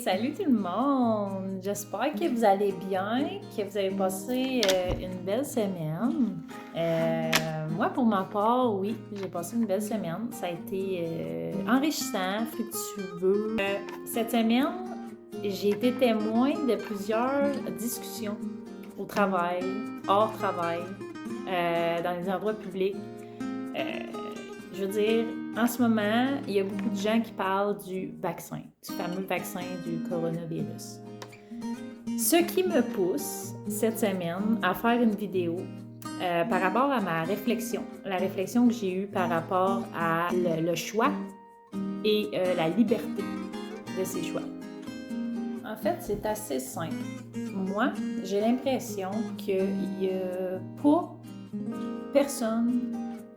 Salut tout le monde! J'espère que vous allez bien, que vous avez passé une belle semaine. Moi, pour ma part, oui, j'ai passé une belle semaine. Ça a été enrichissant, fructueux. Cette semaine, j'ai été témoin de plusieurs discussions au travail, hors travail, dans les endroits publics. Je veux dire, en ce moment, il y a beaucoup de gens qui parlent du vaccin, du fameux vaccin du coronavirus. Ce qui me pousse cette semaine à faire une vidéo par rapport à ma réflexion, la réflexion que j'ai eue par rapport à le choix et la liberté de ces choix. En fait, c'est assez simple. Moi, j'ai l'impression qu'il n'y a pas personne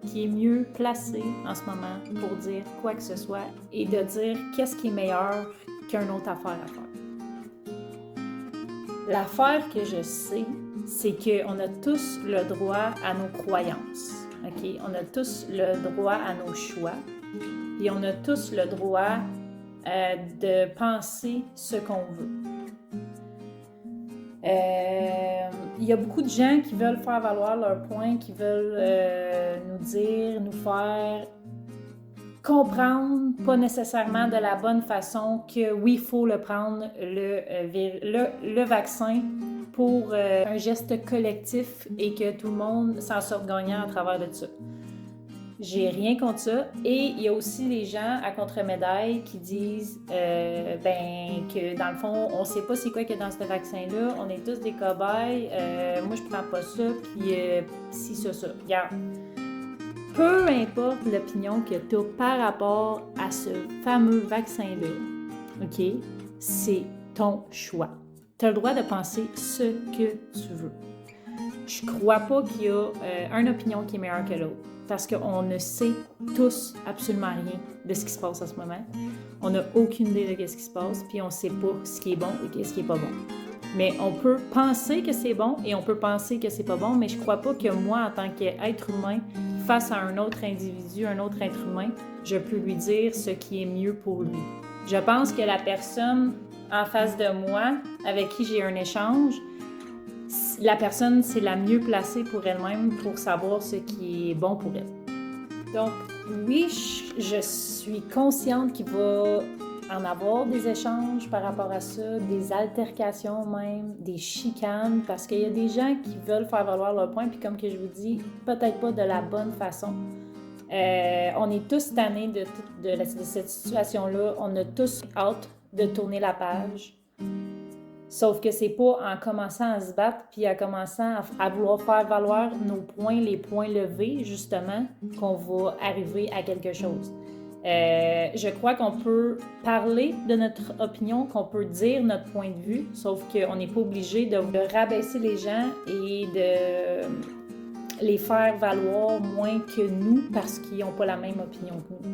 qui est mieux placé en ce moment pour dire quoi que ce soit et de dire qu'est-ce qui est meilleur qu'une autre affaire à faire. L'affaire que je sais, c'est qu'on a tous le droit à nos croyances. Okay? On a tous le droit à nos choix. Et on a tous le droit de penser ce qu'on veut. Il y a beaucoup de gens qui veulent faire valoir leur point, qui veulent nous dire, nous faire comprendre, pas nécessairement de la bonne façon, que oui, il faut le prendre, le vaccin pour un geste collectif et que tout le monde s'en sorte gagnant à travers de ça. J'ai rien contre ça. Et il y a aussi les gens à contre-médaille qui disent que dans le fond, on sait pas c'est quoi qu'il y a dans ce vaccin-là. On est tous des cobayes. Moi, je prends pas ça. Puis si ça. Regarde. Peu importe l'opinion que tu as par rapport à ce fameux vaccin-là, OK? C'est ton choix. Tu as le droit de penser ce que tu veux. Je crois pas qu'il y a une opinion qui est meilleure que l'autre. Parce qu'on ne sait tous absolument rien de ce qui se passe en ce moment. On n'a aucune idée de ce qui se passe, puis on ne sait pas ce qui est bon et ce qui n'est pas bon. Mais on peut penser que c'est bon et on peut penser que c'est pas bon, mais je ne crois pas que moi, en tant qu'être humain, face à un autre individu, un autre être humain, je peux lui dire ce qui est mieux pour lui. Je pense que la personne en face de moi, avec qui j'ai un échange, la personne, c'est la mieux placée pour elle-même pour savoir ce qui est bon pour elle. Donc, oui, je suis consciente qu'il va en avoir des échanges par rapport à ça, des altercations même, des chicanes, parce qu'il y a des gens qui veulent faire valoir leur point, puis comme que je vous dis, peut-être pas de la bonne façon. On est tous tannés de cette situation-là. On a tous hâte de tourner la page. Sauf que c'est pas en commençant à se battre puis en commençant à vouloir faire valoir nos points, les points levés, justement, qu'on va arriver à quelque chose. Je crois qu'on peut parler de notre opinion, qu'on peut dire notre point de vue, sauf qu'on n'est pas obligé de rabaisser les gens et de les faire valoir moins que nous parce qu'ils n'ont pas la même opinion que nous.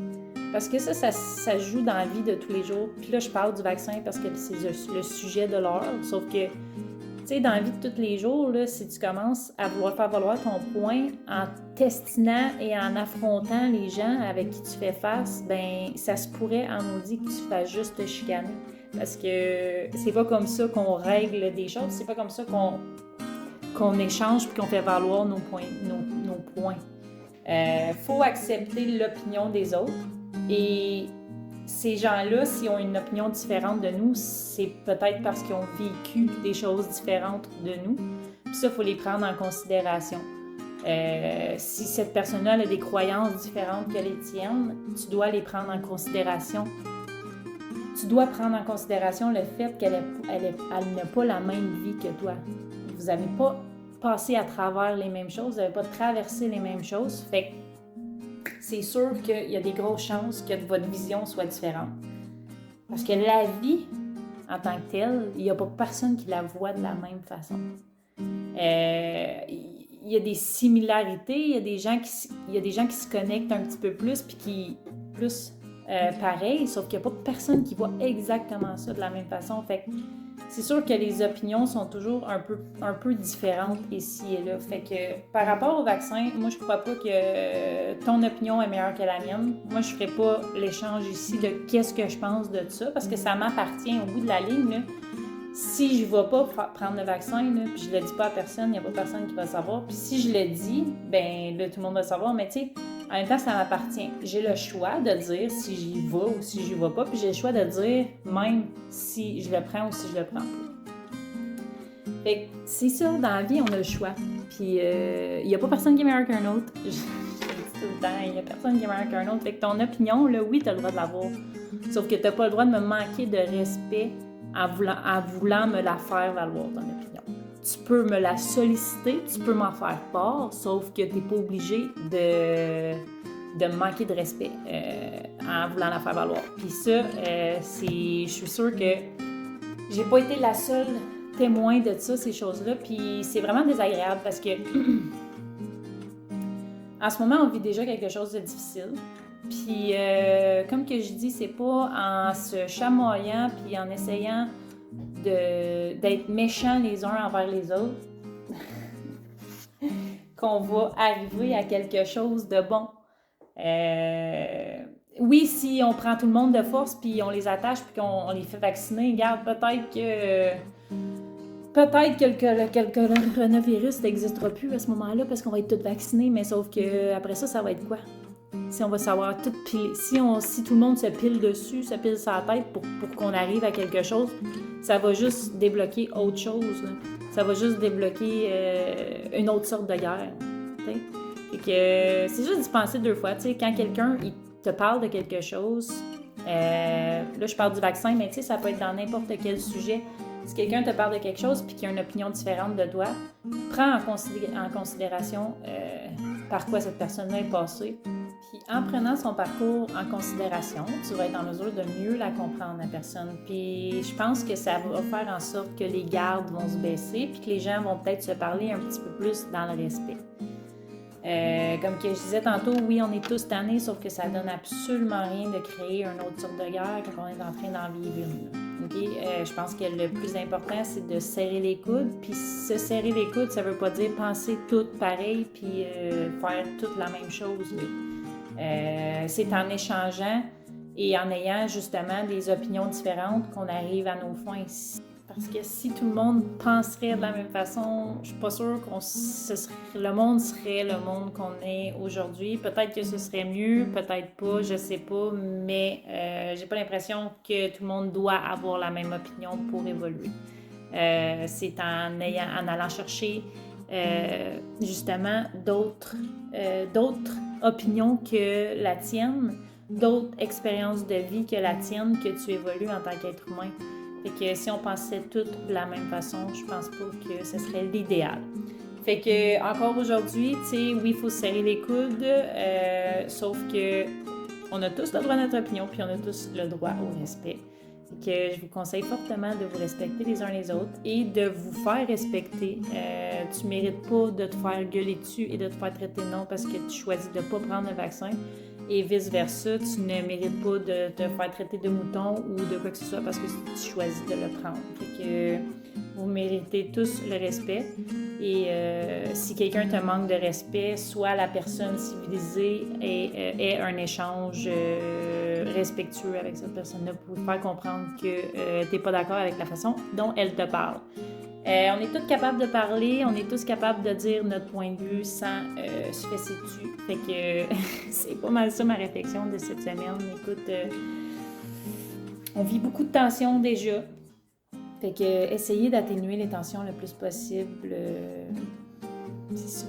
Parce que ça joue dans la vie de tous les jours. Puis là, je parle du vaccin parce que c'est le sujet de l'heure. Sauf que, tu sais, dans la vie de tous les jours, là, si tu commences à vouloir faire valoir ton point en t'estinant et en affrontant les gens avec qui tu fais face, ben ça se pourrait, en maudit, que tu fasses juste te chicaner. Parce que c'est pas comme ça qu'on règle des choses. C'est pas comme ça qu'on échange puis qu'on fait valoir nos points. Faut accepter l'opinion des autres. Et ces gens-là, s'ils ont une opinion différente de nous, c'est peut-être parce qu'ils ont vécu des choses différentes de nous. Puis ça, il faut les prendre en considération. Si cette personne-là a des croyances différentes que les tiennes, tu dois les prendre en considération. Tu dois prendre en considération le fait qu'elle n'a pas la même vie que toi. Vous n'avez pas passé à travers les mêmes choses, vous n'avez pas traversé les mêmes choses. Fait que c'est sûr qu'il y a des grosses chances que votre vision soit différente. Parce que la vie, en tant que telle, il n'y a pas personne qui la voit de la même façon. Il y a des similarités, il y a des gens qui se connectent un petit peu plus puis qui plus pareil, sauf qu'il n'y a pas personne qui voit exactement ça de la même façon. Fait que c'est sûr que les opinions sont toujours un peu différentes ici et là. Fait que par rapport au vaccin, moi je crois pas que ton opinion est meilleure que la mienne. Moi je ferai pas l'échange ici de qu'est-ce que je pense de ça parce que ça m'appartient au bout de la ligne. Là. Si je ne vais pas prendre le vaccin, là, puis je le dis pas à personne, il n'y a pas personne qui va le savoir. Puis si je le dis, ben là tout le monde va le savoir. Mais tu sais, en même temps, ça m'appartient. J'ai le choix de dire si j'y vais ou si j'y vais pas, puis j'ai le choix de dire même si je le prends ou si je le prends pas. Fait que c'est ça, dans la vie, on a le choix. Puis il n'y a pas personne qui est meilleur qu'un autre. Je le dis tout le temps, il n'y a personne qui est meilleur qu'un autre. Fait que ton opinion, là, oui, tu as le droit de l'avoir. Sauf que tu n'as pas le droit de me manquer de respect en voulant me la faire valoir, ton opinion. Tu peux me la solliciter, tu peux m'en faire part, sauf que tu n'es pas obligé de me manquer de respect en voulant la faire valoir. Puis ça, je suis sûre que j'ai pas été la seule témoin de ça, ces choses-là, puis c'est vraiment désagréable parce que en ce moment, on vit déjà quelque chose de difficile. Puis, comme que je dis, c'est pas en se chamoyant puis en essayant d'être méchants les uns envers les autres qu'on va arriver à quelque chose de bon. Oui, si on prend tout le monde de force puis on les attache puis qu'on les fait vacciner, regarde, peut-être que le coronavirus n'existera plus à ce moment-là parce qu'on va être tous vaccinés, mais sauf que après ça va être quoi? Si on va savoir tout piler, si tout le monde se pile dessus, se pile sa tête pour qu'on arrive à quelque chose, ça va juste débloquer autre chose. Là. Ça va juste débloquer une autre sorte de guerre. Fait que c'est juste d'y penser 2 fois. T'sais, quand quelqu'un il te parle de quelque chose, là je parle du vaccin, mais ça peut être dans n'importe quel sujet. Si quelqu'un te parle de quelque chose et qu'il a une opinion différente de toi, prends en considération par quoi cette personne-là est passée. Puis en prenant son parcours en considération, tu vas être en mesure de mieux la comprendre, la personne. Puis je pense que ça va faire en sorte que les gardes vont se baisser puis que les gens vont peut-être se parler un petit peu plus dans le respect. Comme que je disais tantôt, oui, on est tous tannés, sauf que ça donne absolument rien de créer une autre sorte de guerre quand on est en train d'en vivre une. Okay? Je pense que le plus important, c'est de serrer les coudes. Puis se serrer les coudes, ça veut pas dire penser tout pareil puis faire toute la même chose. C'est en échangeant et en ayant justement des opinions différentes qu'on arrive à nos fins ici. Parce que si tout le monde penserait de la même façon, je suis pas sûre le monde serait le monde qu'on est aujourd'hui. Peut-être que ce serait mieux, peut-être pas, je sais pas, mais j'ai pas l'impression que tout le monde doit avoir la même opinion pour évoluer. C'est en allant chercher justement d'autres opinions que la tienne, d'autres expériences de vie que la tienne, que tu évolues en tant qu'être humain. Fait que si on pensait toutes de la même façon, je pense pas que ce serait l'idéal. Fait que encore aujourd'hui, tu sais, oui, il faut se serrer les coudes, sauf que on a tous le droit à notre opinion, puis on a tous le droit au respect. Fait que je vous conseille fortement de vous respecter les uns les autres et de vous faire respecter. Tu mérites pas de te faire gueuler dessus et de te faire traiter de non parce que tu choisis de pas prendre le vaccin. Et vice-versa, tu ne mérites pas de te faire traiter de mouton ou de quoi que ce soit parce que tu choisis de le prendre. Fait que vous méritez tous le respect. Et si quelqu'un te manque de respect, soit la personne civilisée ait un échange respectueux avec cette personne-là pour lui faire comprendre que tu n'es pas d'accord avec la façon dont elle te parle. On est tous capables de parler, on est tous capables de dire notre point de vue sans se fesser dessus. Fait que c'est pas mal ça ma réflexion de cette semaine. Écoute, on vit beaucoup de tensions déjà. Fait que essayez d'atténuer les tensions le plus possible. C'est ça.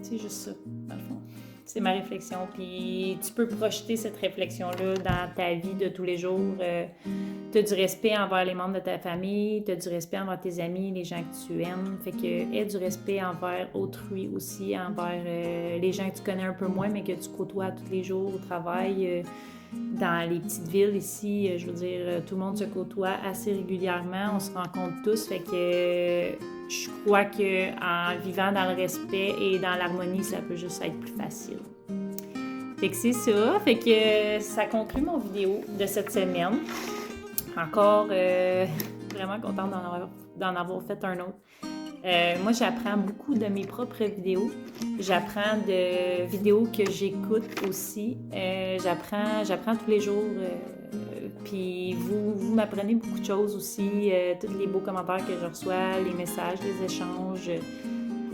C'est juste ça, dans le fond. C'est ma réflexion. Puis tu peux projeter cette réflexion-là dans ta vie de tous les jours. Tu as du respect envers les membres de ta famille, tu as du respect envers tes amis, les gens que tu aimes. Fait que aie du respect envers autrui aussi, envers les gens que tu connais un peu moins, mais que tu côtoies tous les jours au travail. Dans les petites villes ici, je veux dire, tout le monde se côtoie assez régulièrement, on se rencontre tous. Fait que je crois qu'en vivant dans le respect et dans l'harmonie, ça peut juste être plus facile. Fait que c'est ça. Fait que ça conclut mon vidéo de cette semaine. Encore vraiment contente d'en avoir fait un autre. Moi, j'apprends beaucoup de mes propres vidéos. J'apprends de vidéos que j'écoute aussi. J'apprends tous les jours. Puis vous m'apprenez beaucoup de choses aussi. Tous les beaux commentaires que je reçois, les messages, les échanges.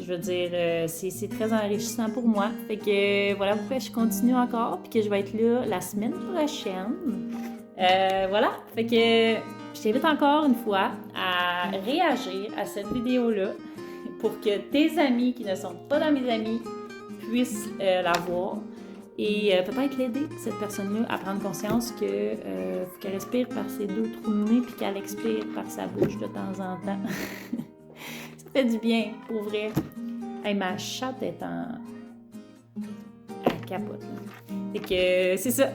Je veux dire, c'est très enrichissant pour moi. Fait que voilà pourquoi je continue encore. Puis que je vais être là la semaine prochaine. Voilà. Fait que je t'invite encore une fois à réagir à cette vidéo-là pour que tes amis qui ne sont pas dans mes amis puissent la voir et peut-être l'aider, cette personne-là, à prendre conscience que faut qu'elle respire par ses 2 trous de nez puis qu'elle expire par sa bouche de temps en temps. Ça fait du bien, pour vrai. Hey, ma chatte est Elle capote. Fait que c'est ça.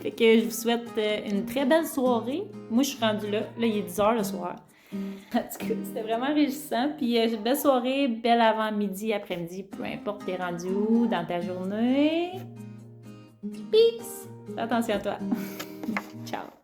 Fait que je vous souhaite une très belle soirée. Moi, je suis rendue là. Là, il est 10h le soir. En tout cas, c'était vraiment enrichissant. Puis, une belle soirée, belle avant-midi, après-midi, peu importe t'es rendu où dans ta journée. Peace! Fais attention à toi. Ciao!